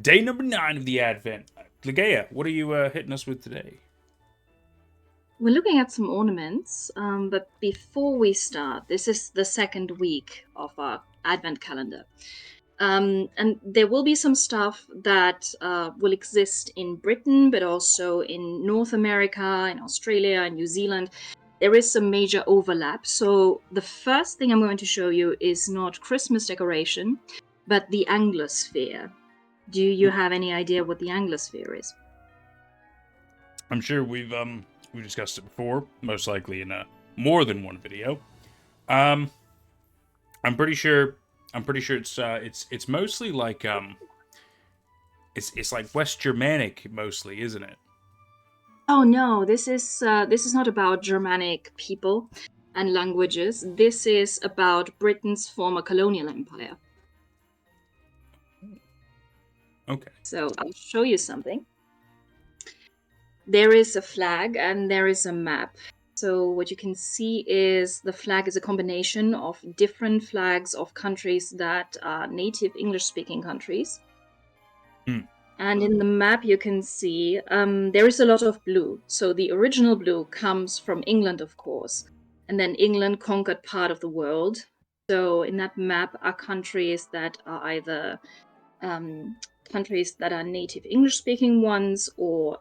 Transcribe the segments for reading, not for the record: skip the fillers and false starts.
Day number 9 of the Advent. Ligea, what are you hitting us with today? We're looking at some ornaments, but before we start, this is the second week of our Advent calendar. And there will be some stuff that will exist in Britain, but also in North America, in Australia, and New Zealand. There is some major overlap. So the first thing I'm going to show you is not Christmas decoration, but the Anglosphere. Do you have any idea what the Anglosphere is? I'm sure we've discussed it before, most likely in more than one video. Um, I'm pretty sure it's mostly like it's like West Germanic mostly, isn't it? Oh no, this is not about Germanic people and languages. This is about Britain's former colonial empire. Okay. So I'll show you something. There is a flag and there is a map. So what you can see is the flag is a combination of different flags of countries that are native English-speaking countries. Hmm. And in the map, you can see there is a lot of blue. So the original blue comes from England, of course. And then England conquered part of the world. So in that map are countries that are either um, countries that are native English speaking ones, or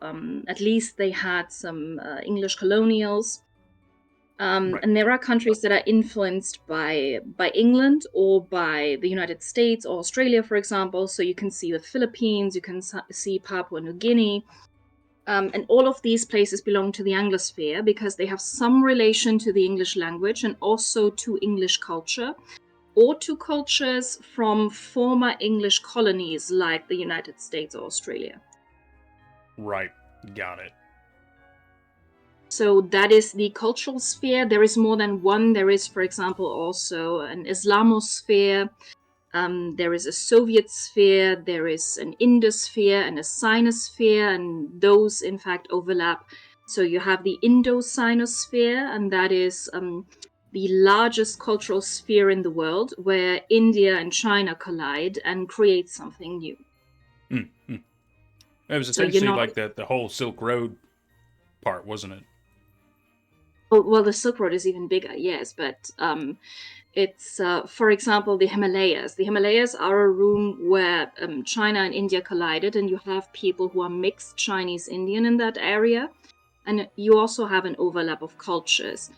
at least they had some English colonials. Right. And there are countries that are influenced by England or by the United States or Australia, for example. So you can see the Philippines, you can see Papua New Guinea, and all of these places belong to the Anglosphere because they have some relation to the English language and also to English culture or to cultures from former English colonies like the United States or Australia. Right. Got it. So that is the cultural sphere. There is more than one. There is, for example, also an Islamosphere. There is a Soviet sphere. There is an Indosphere and a Sinosphere, and those, in fact, overlap. So you have the Indo-Sinosphere, and that is the largest cultural sphere in the world, where India and China collide and create something new. Hmm. Hmm. It was So you're essentially not like the whole Silk Road part, wasn't it? well, the Silk Road is even bigger, yes, but it's, for example, the Himalayas. The Himalayas are a room where China and India collided, and you have people who are mixed Chinese Indian in that area. And you also have an overlap of cultures.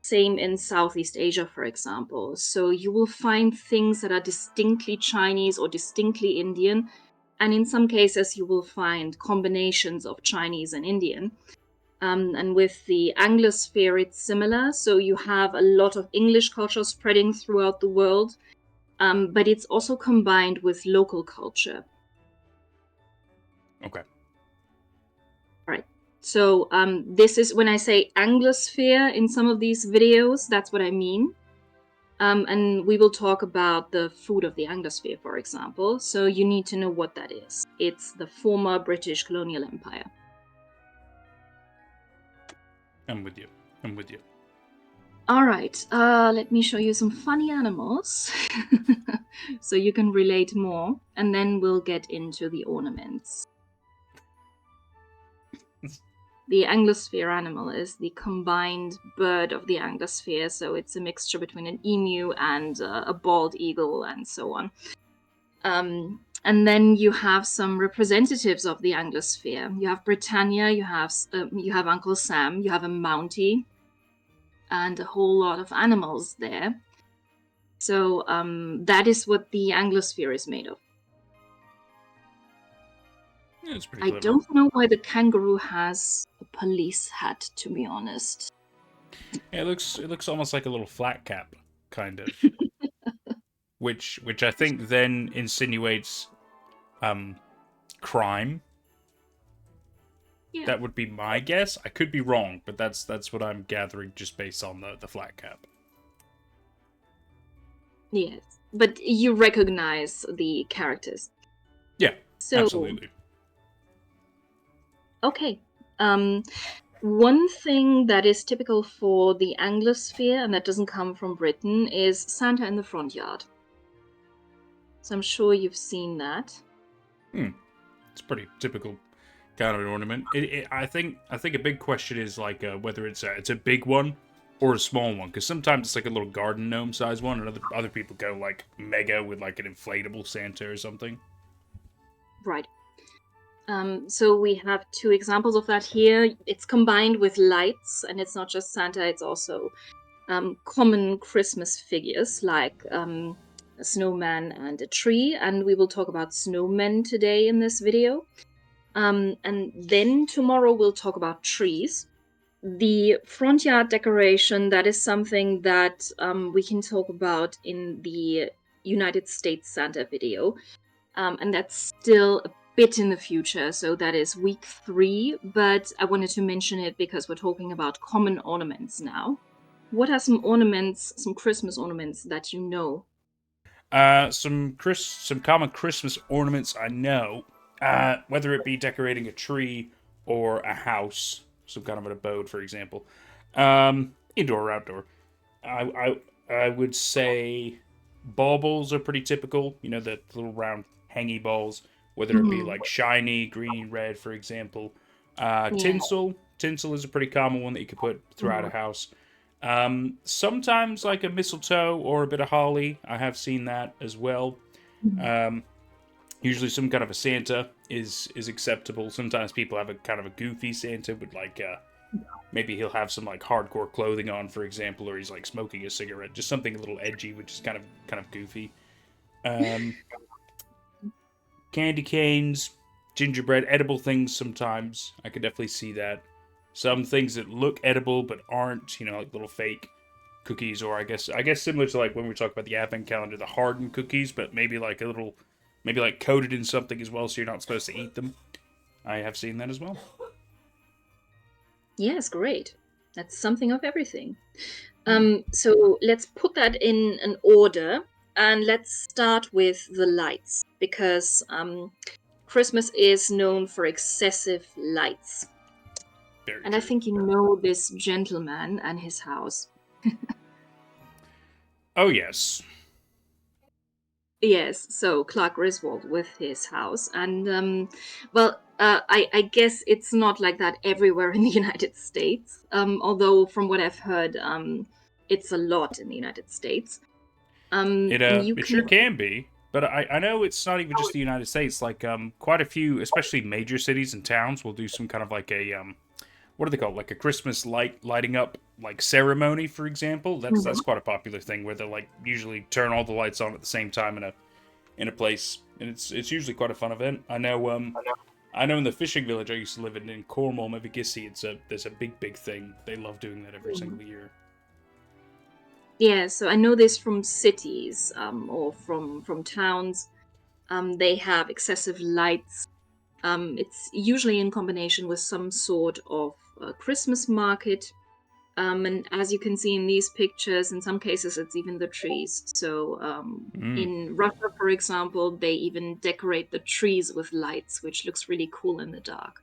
Same in Southeast Asia, for example. So you will find things that are distinctly Chinese or distinctly Indian. And in some cases, you will find combinations of Chinese and Indian. And with the Anglosphere, it's similar. So you have a lot of English culture spreading throughout the world, but it's also combined with local culture. Okay. All right. So this is when I say Anglosphere in some of these videos, that's what I mean. And we will talk about the food of the Anglosphere, for example. So you need to know what that is. It's the former British colonial empire. I'm with you. I'm with you. All right, let me show you some funny animals so you can relate more, and then we'll get into the ornaments. The Anglosphere animal is the combined bird of the Anglosphere, so it's a mixture between an emu and a bald eagle and so on. And then you have some representatives of the Anglosphere. You have Britannia, you have Uncle Sam, you have a Mountie, and a whole lot of animals there. So that is what the Anglosphere is made of. Yeah, it's pretty I clever. don't know why the kangaroo has a police hat, to be honest. Yeah, it looks almost like a little flat cap, kind of. Which I think then insinuates um crime. Yeah, That would be my guess. I could be wrong, but that's what I'm gathering just based on the flat cap. yes. But you recognize the characters. Yeah, So, absolutely. okay. One thing that is typical for the Anglosphere and that doesn't come from Britain is Santa in the front yard. So I'm sure you've seen that. Hmm. It's pretty typical kind of an ornament. I think a big question is like whether it's a big one or a small one, because sometimes it's like a little garden gnome size one, and other people go like mega with like an inflatable Santa or something. Right. So we have two examples of that here. It's combined with lights, and it's not just Santa, it's also common Christmas figures like a snowman and a tree. And we will talk about snowmen today in this video. And then tomorrow we'll talk about trees. The front yard decoration, that is something that we can talk about in the United States Santa video. And that's still a bit in the future, so that is week 3, but I wanted to mention it because we're talking about common ornaments now. What are some ornaments, some Christmas ornaments that you know? Some common Christmas ornaments I know. Whether it be decorating a tree or a house, some kind of an abode, for example, indoor or outdoor. I would say baubles are pretty typical. You know, the little round hangy balls, whether it be Mhm. like shiny, green, red, for example. Yeah. Tinsel is a pretty common one that you could put throughout a Mhm. house. Sometimes like a mistletoe or a bit of holly. I have seen that as well. Mhm. Um, Usually some kind of a Santa is acceptable. Sometimes people have a kind of a goofy Santa with like maybe he'll have some like hardcore clothing on, for example, or he's like smoking a cigarette, just something a little edgy, which is kind of goofy. Um, Candy canes, gingerbread, edible things. Sometimes I could definitely see that. Some things that look edible but aren't, like little fake cookies, or I guess similar to like when we talk about the advent calendar, the hardened cookies, but maybe like a little, maybe like coated in something as well, so you're not supposed to eat them. I have seen that as well. Yes, great. That's something of everything. Hmm. So let's put that in an order, and let's start with the lights because Christmas is known for excessive lights. Very And I true. think you know this gentleman and his house. Oh yes. Yes, so Clark Griswold with his house. And, well, I guess it's not like that everywhere in the United States, although from what I've heard, it's a lot in the United States. And you It can. sure can be. But I know it's not even just the United States. Like quite a few, especially major cities and towns, will do some kind of like a what do they call it? Like a Christmas lighting up like ceremony, for example. That's Mhm. quite a popular thing where they like usually turn all the lights on at the same time in a place, and it's usually quite a fun event. I know in the fishing village I used to live in Cornwall, Mevagissey, there's a big thing. They love doing that every Mhm. single year. Yeah, so I know this from cities or from towns. They have excessive lights. It's usually in combination with some sort of Christmas market. And as you can see in these pictures, in some cases, it's even the trees. So Mm, in Russia, for example, they even decorate the trees with lights, which looks really cool in the dark.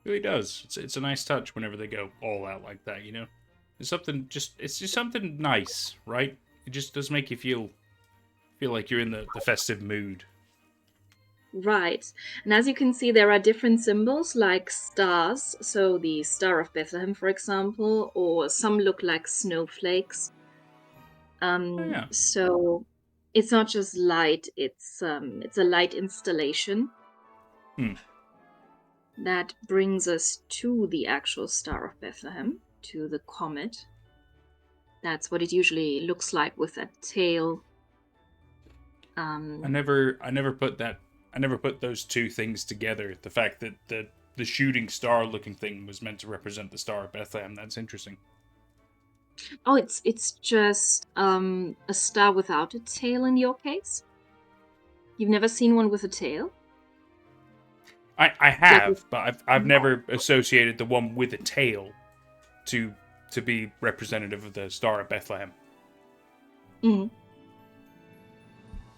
it really does. It's a nice touch whenever they go all out like that. You know, it's just something nice, right? It just does make you feel like you're in the festive mood. Right. And as you can see, there are different symbols like stars. So the Star of Bethlehem, for example, or some look like snowflakes. Oh, yeah. So it's not just light, it's a light installation. Hmm. That brings us to the actual Star of Bethlehem, to the comet. That's what it usually looks like with that tail. Um, I never put those two things together. The fact that the shooting star looking thing was meant to represent the Star of Bethlehem. That's interesting. oh, it's just a star without a tail in your case. You've never seen one with a tail, I like with. have, but I've never associated the one with a tail to to be representative of the Star of Bethlehem. Mm.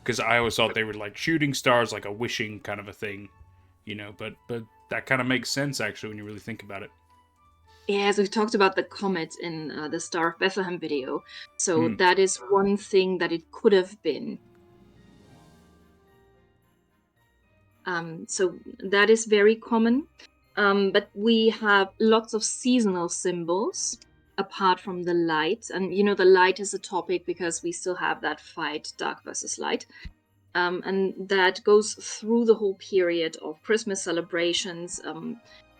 Because I always thought they were like shooting stars, like a wishing kind of a thing, But that kind of makes sense actually when you really think about it. Yeah, so we talked about the comet in the Star of Bethlehem video. So Hmm. that is one thing that it could have been. So that is very common. But we have lots of seasonal symbols apart from the light. And the light is a topic because we still have that fight, dark versus light. And that goes through the whole period of Christmas celebrations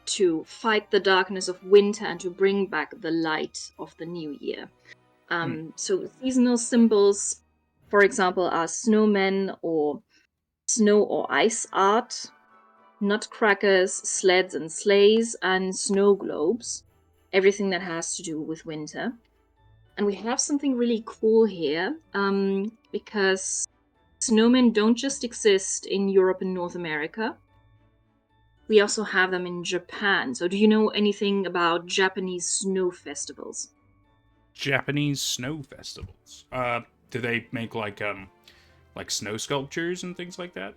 to fight the darkness of winter and to bring back the light of the new year. So seasonal symbols, for example, are snowmen or snow or ice art, nutcrackers, sleds and sleighs, and snow globes, everything that has to do with winter. And we have something really cool here because snowmen don't just exist in Europe and North America. We also have them in Japan. So, do you know anything about Japanese snow festivals? Japanese snow festivals. Do they make like snow sculptures and things like that?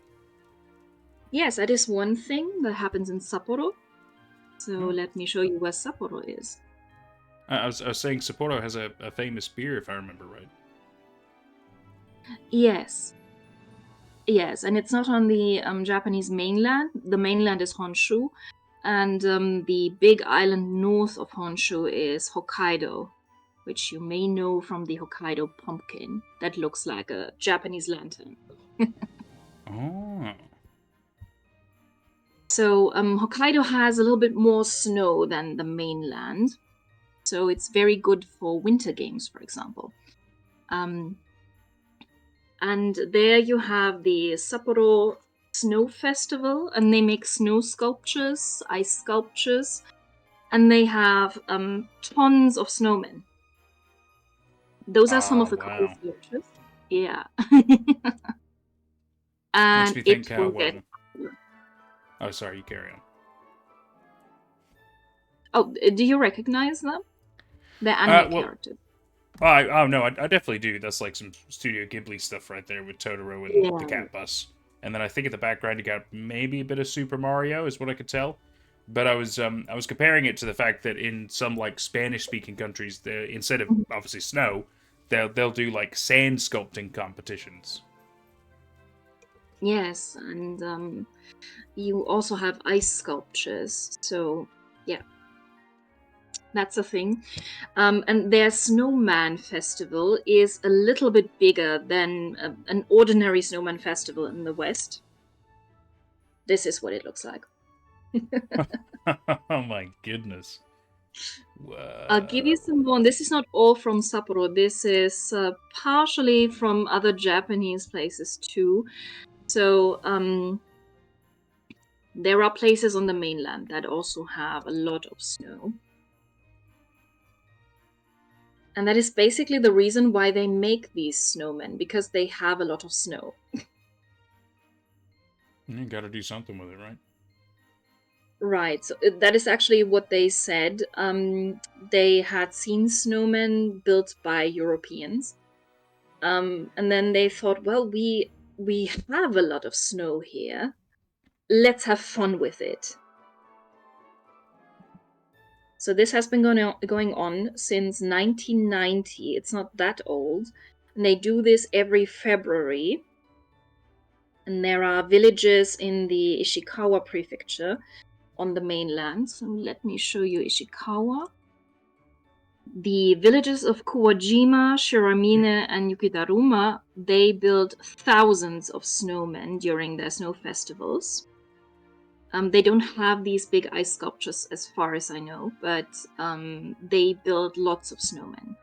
Yes, that is one thing that happens in Sapporo. So, Oh. let me show you where Sapporo is. I was saying Sapporo has a famous beer, if I remember right. Yes, yes, and it's not on the Japanese mainland. The mainland is Honshu, and the big island north of Honshu is Hokkaido, which you may know from the Hokkaido pumpkin that looks like a Japanese lantern. Oh. So Hokkaido has a little bit more snow than the mainland, so it's very good for winter games, for example. Um, and there you have the Sapporo Snow Festival, and they make snow sculptures, ice sculptures, and they have tons of snowmen. Those are some of Ah, the cool wow. features. Yeah. Makes And me think it how will get. oh, sorry, you carry on. Oh, do you recognize them? They're anime Well, characters. oh no, I definitely do. That's like some Studio Ghibli stuff right there with Totoro and the Yeah. cat bus. And then I think in the background you got maybe a bit of Super Mario, is what I could tell. But I was comparing it to the fact that in some like Spanish speaking countries, instead of Mhm. obviously snow, they'll do like sand sculpting competitions. Yes, and you also have ice sculptures. So yeah, that's a thing. And their snowman festival is a little bit bigger than an ordinary snowman festival in the West. This is what it looks like. Oh my goodness. I'll give you Whoa. some more. This is not all from Sapporo. This is partially from other Japanese places too. So there are places on the mainland that also have a lot of snow. And that is basically the reason why they make these snowmen, because they have a lot of snow. You got to do something with it, right? Right. So that is actually what they said. They had seen snowmen built by Europeans. And then they thought, well, we have a lot of snow here. Let's have fun with it. So this has been going on since 1990. It's not that old. And they do this every February. And there are villages in the Ishikawa prefecture on the mainland. So let me show you Ishikawa. The villages of Kuwajima, Shiramine, and Yukidaruma, they build thousands of snowmen during their snow festivals. They don't have these big ice sculptures as far as I know, but they build lots of snowmen.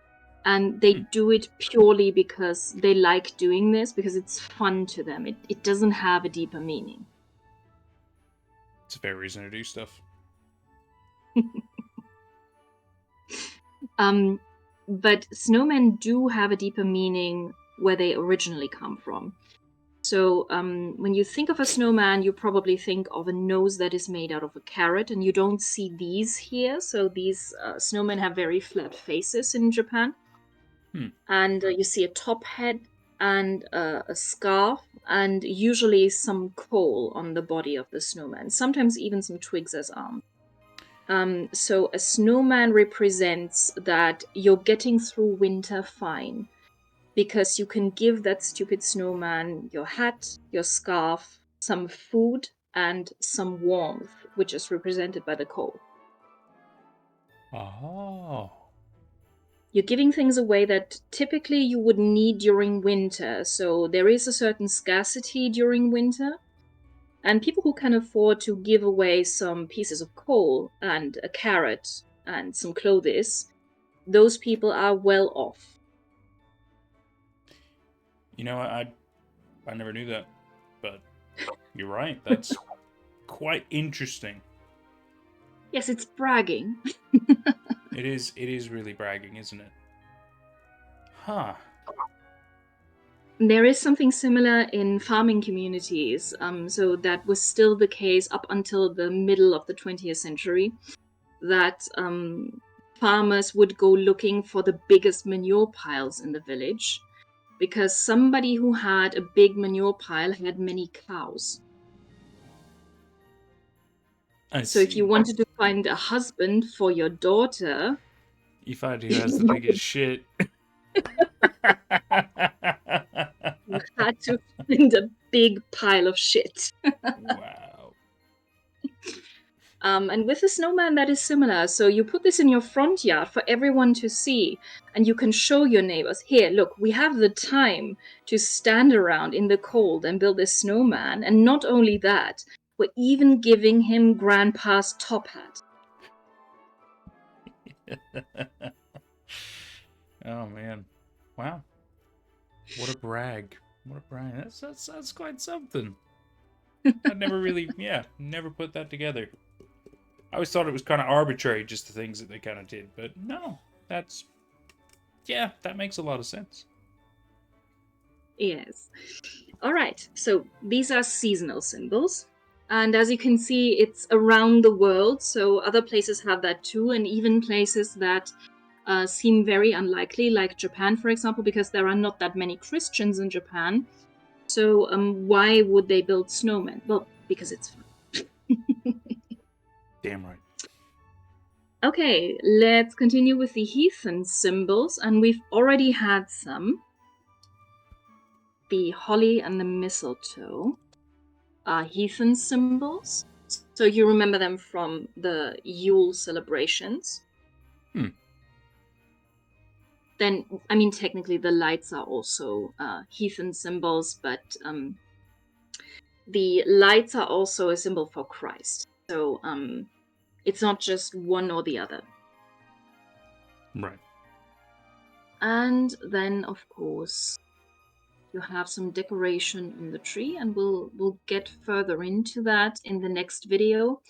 And they Hmm. do it purely because they like doing this, because it's fun to them. It doesn't have a deeper meaning. It's a fair reason to do stuff. But snowmen do have a deeper meaning where they originally come from. So when you think of a snowman, you probably think of a nose that is made out of a carrot, and you don't see these here. So these snowmen have very flat faces in Japan. Hmm. And you see a top head and a scarf, and usually some coal on the body of the snowman, sometimes even some twigs as arms. So a snowman represents that you're getting through winter fine because you can give that stupid snowman your hat, your scarf, some food, and some warmth, which is represented by the coal. Oh. You're giving things away that typically you would need during winter. So there is a certain scarcity during winter. And people who can afford to give away some pieces of coal and a carrot and some clothes, those people are well off. You know, I never knew that, but you're right. That's quite interesting. Yes, it's bragging. It is really bragging, isn't it? Huh. There is something similar in farming communities. So that was still the case up until the middle of the 20th century, that farmers would go looking for the biggest manure piles in the village, because somebody who had a big manure pile had many cows. I So if you see. wanted to find a husband for your daughter, You find who has the biggest shit. you had to find a big pile of shit. Wow. And with the snowman, that is similar. So you put this in your front yard for everyone to see, and you can show your neighbors, here, look, we have the time to stand around in the cold and build this snowman. And not only that, we're even giving him grandpa's top hat. Oh man. Wow. What a brag. What a brag. That's quite something. I'd never really, never put that together. I always thought it was kind of arbitrary, just the things that they kind of did. But no, that makes a lot of sense. Yes. All right. So these are seasonal symbols. And as you can see, it's around the world. So other places have that too, and even places that seem very unlikely, like Japan, for example, because there are not that many Christians in Japan. So why would they build snowmen? Well, because it's fun. Damn right. Okay, let's continue with the heathen symbols, and we've already had some. The holly and the mistletoe are heathen symbols. So you remember them from the Yule celebrations. Then, I mean, technically the lights are also heathen symbols, but the lights are also a symbol for Christ. So it's not just one or the other. Right. And then, of course, you have some decoration on the tree, and we'll get further into that in the next video,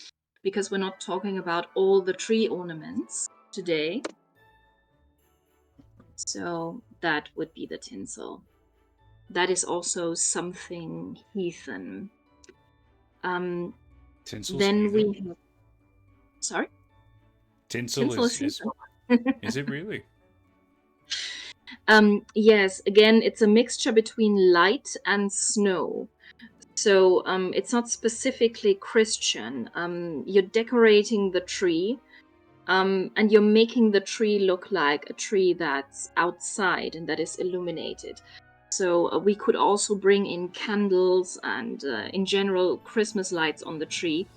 because we're not talking about all the tree ornaments today. So that would be the tinsel. That is also something heathen. Tinsel's Then heathen. we have, sorry, Tinsel tinsel is is heathen. is it really? Yes, again, it's a mixture between light and snow. So it's not specifically Christian. You're decorating the tree, and you're making the tree look like a tree that's outside and that is illuminated. So we could also bring in candles and, in general, Christmas lights on the tree.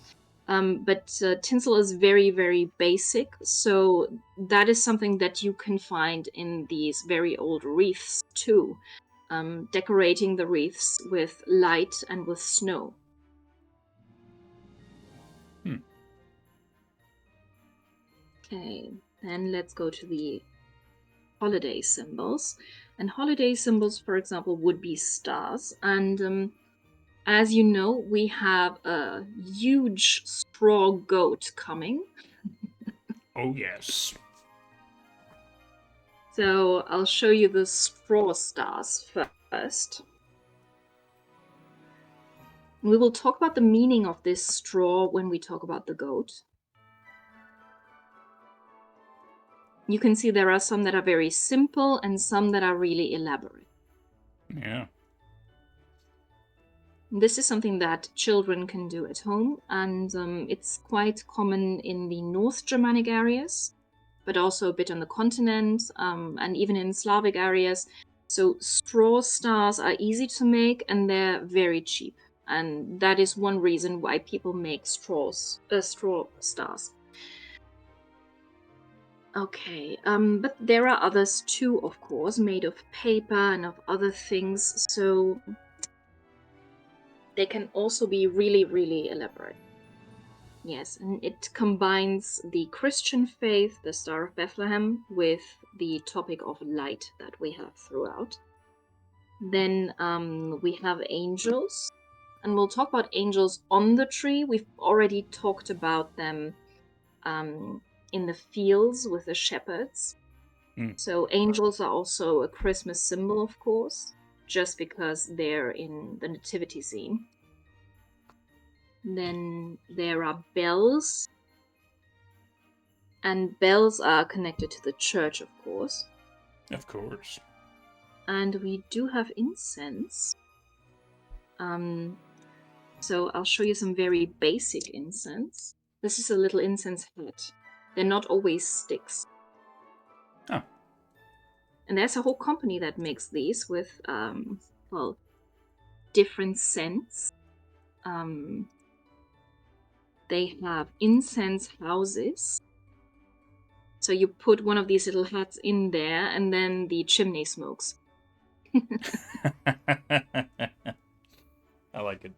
But tinsel is very, very basic. So that is something that you can find in these very old wreaths too. Decorating the wreaths with light and with snow. Okay, then let's go to the holiday symbols. And holiday symbols, for example, would be stars. And as you know, we have a huge straw goat coming. Oh yes. So I'll show you the straw stars first. We will talk about the meaning of this straw when we talk about the goat. You can see there are some that are very simple and some that are really elaborate. Yeah. This is something that children can do at home, and it's quite common in the North Germanic areas, but also a bit on the continent, and even in Slavic areas. So straw stars are easy to make, and they're very cheap. and that is one reason why people make straw stars. Okay, but there are others too, of course, made of paper and of other things, so they can also be really, really elaborate. Yes, and it combines the Christian faith, the Star of Bethlehem, with the topic of light that we have throughout. Then we have angels, and we'll talk about angels on the tree. We've already talked about them in the fields with the shepherds. So angels are also a Christmas symbol, of course, just because they're in the nativity scene. Then there are bells, and bells are connected to the church, of course. Of course. And we do have incense. So I'll show you some very basic incense. This is a little incense hat. They're not always sticks. Oh. And there's a whole company that makes these with, well, different scents. They have incense houses. So you put one of these little hats in there, and then the chimney smokes. I like it.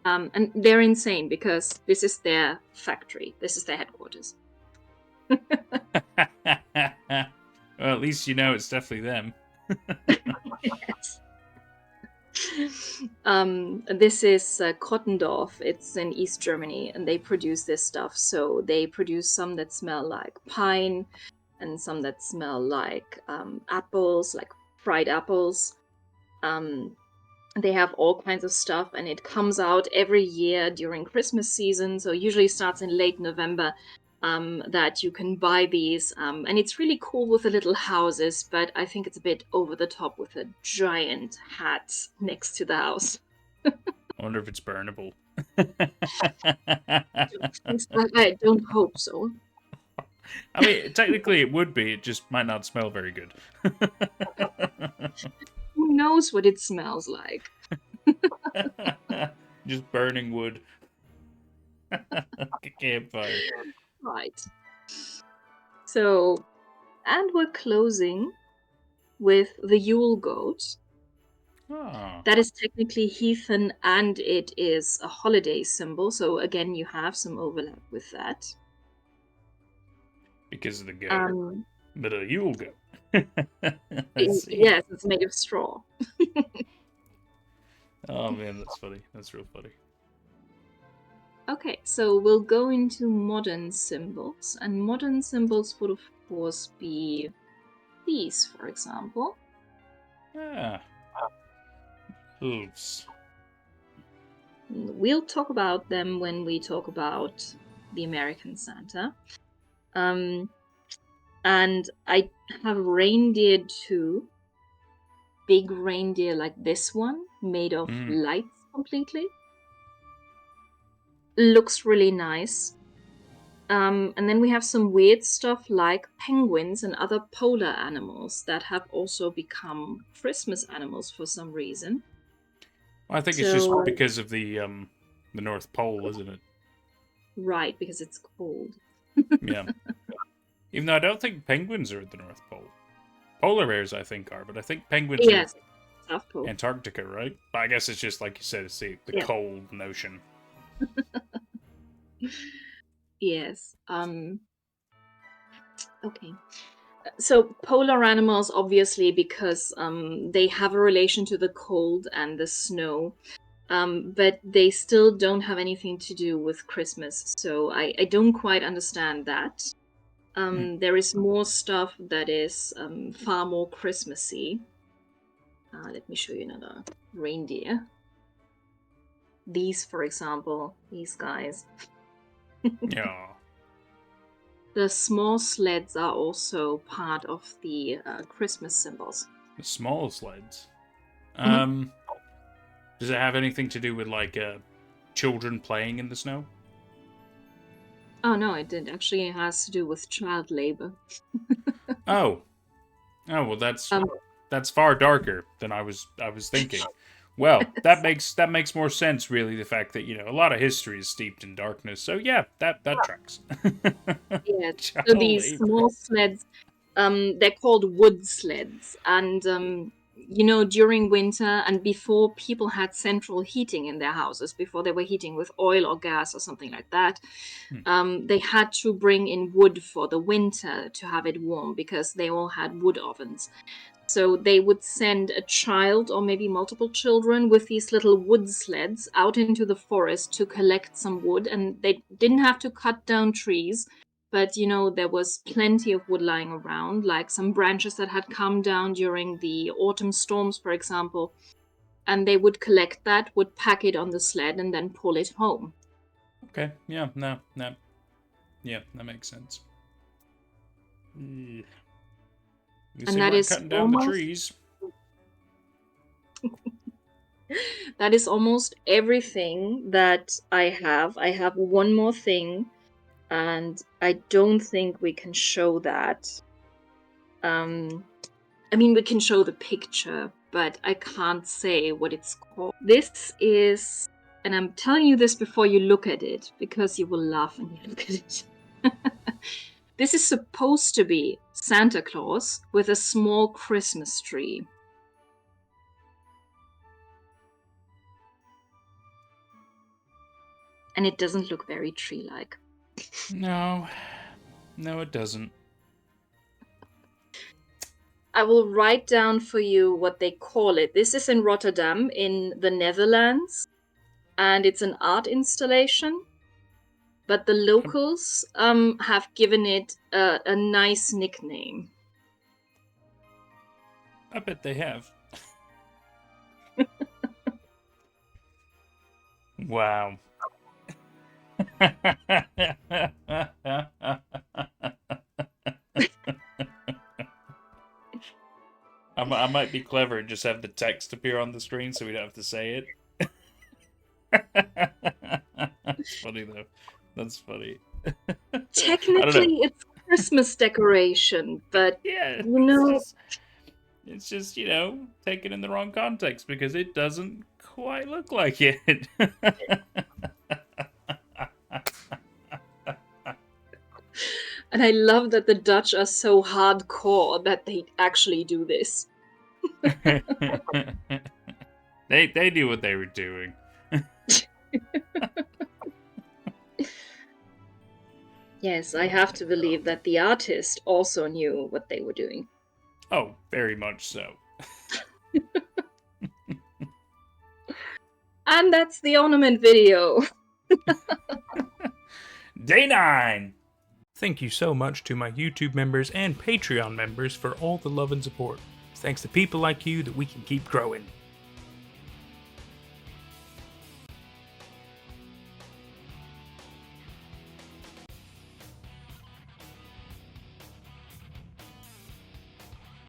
And they're insane because this is their factory. This is their headquarters. Well, at least you know it's definitely them. Yes. This is Kottendorf. It's in East Germany, and they produce this stuff. So they produce some that smell like pine, and some that smell like apples, like fried apples. They have all kinds of stuff, and it comes out every year during Christmas season. So usually starts in late November. That you can buy these, and it's really cool with the little houses, but I think it's a bit over the top with a giant hat next to the house. I wonder if it's burnable. I don't hope so. I mean, technically it would be, it just might not smell very good. Who knows what it smells like? Just burning wood. Like a campfire. Right. So, and we're closing with the Yule goat. Oh. That is technically heathen, and it is a holiday symbol. So again, you have some overlap with that. Because of the goat. But a Yule goat. Yes, it's made of straw. Oh man, that's funny. That's real funny. Okay, so we'll go into modern symbols, and modern symbols would of course be these, for example. Ah. Hooves. We'll talk about them when we talk about the American Santa. And I have reindeer too. Big reindeer like this one, made of lights completely. Looks really nice. And then we have some weird stuff like penguins and other polar animals that have also become Christmas animals for some reason. Well, I think it's just because of the North Pole, isn't it? Right, because it's cold. Yeah. Even though I don't think penguins are at the North Pole. Polar bears, I think, are, but I think penguins are South Pole. Antarctica, right? But I guess it's just, like you said, it's the cold ocean. Yes. Okay. So polar animals, obviously, because they have a relation to the cold and the snow, but they still don't have anything to do with Christmas. So I don't quite understand that. There is more stuff that is far more Christmassy. Let me show you another reindeer. These, for example, these guys. Yeah. The small sleds are also part of the Christmas symbols. The small sleds. Does it have anything to do with, like, children playing in the snow? Oh, no, it didn't. Actually, it has to do with child labor. Oh, well, that's far darker than I was thinking. Well, that makes more sense, really. The fact that a lot of history is steeped in darkness. So yeah, that tracks. Yeah. So Child these labor. small sleds, they're called wood sleds, and during winter and before people had central heating in their houses, before they were heating with oil or gas or something like that, Hmm. they had to bring in wood for the winter to have it warm because they all had wood ovens. So they would send a child or maybe multiple children with these little wood sleds out into the forest to collect some wood. And they didn't have to cut down trees, but there was plenty of wood lying around, like some branches that had come down during the autumn storms, for example. And they would collect that, would pack it on the sled, and then pull it home. Okay. Yeah. No. No. Yeah. That makes sense. At least And they that weren't is cutting down the almost trees. that is almost everything that I have. I have one more thing, and I don't think we can show that. Um, I mean, we can show the picture, but I can't say what it's called. This is, and I'm telling you this before you look at it, because you will laugh when you look at it. This is supposed to be Santa Claus with a small Christmas tree. And it doesn't look very tree-like. No. No, it doesn't. I will write down for you what they call it. This is in Rotterdam, in the Netherlands, and it's an art installation. But the locals have given it a nice nickname. I bet they have. Wow. I might be clever and just have the text appear on the screen so we don't have to say it. That's funny though. That's funny. I don't know. Technically, it's Christmas decoration, but Yeah, you know, it's just taken in the wrong context because it doesn't quite look like it. and I love that the Dutch are so hardcore that they actually do this. They knew what they were doing. Yes, I have to believe that the artist also knew what they were doing. Oh, very much so. And that's the ornament video. Day 9! Thank you so much to my YouTube members and Patreon members for all the love and support. It's thanks to people like you that we can keep growing.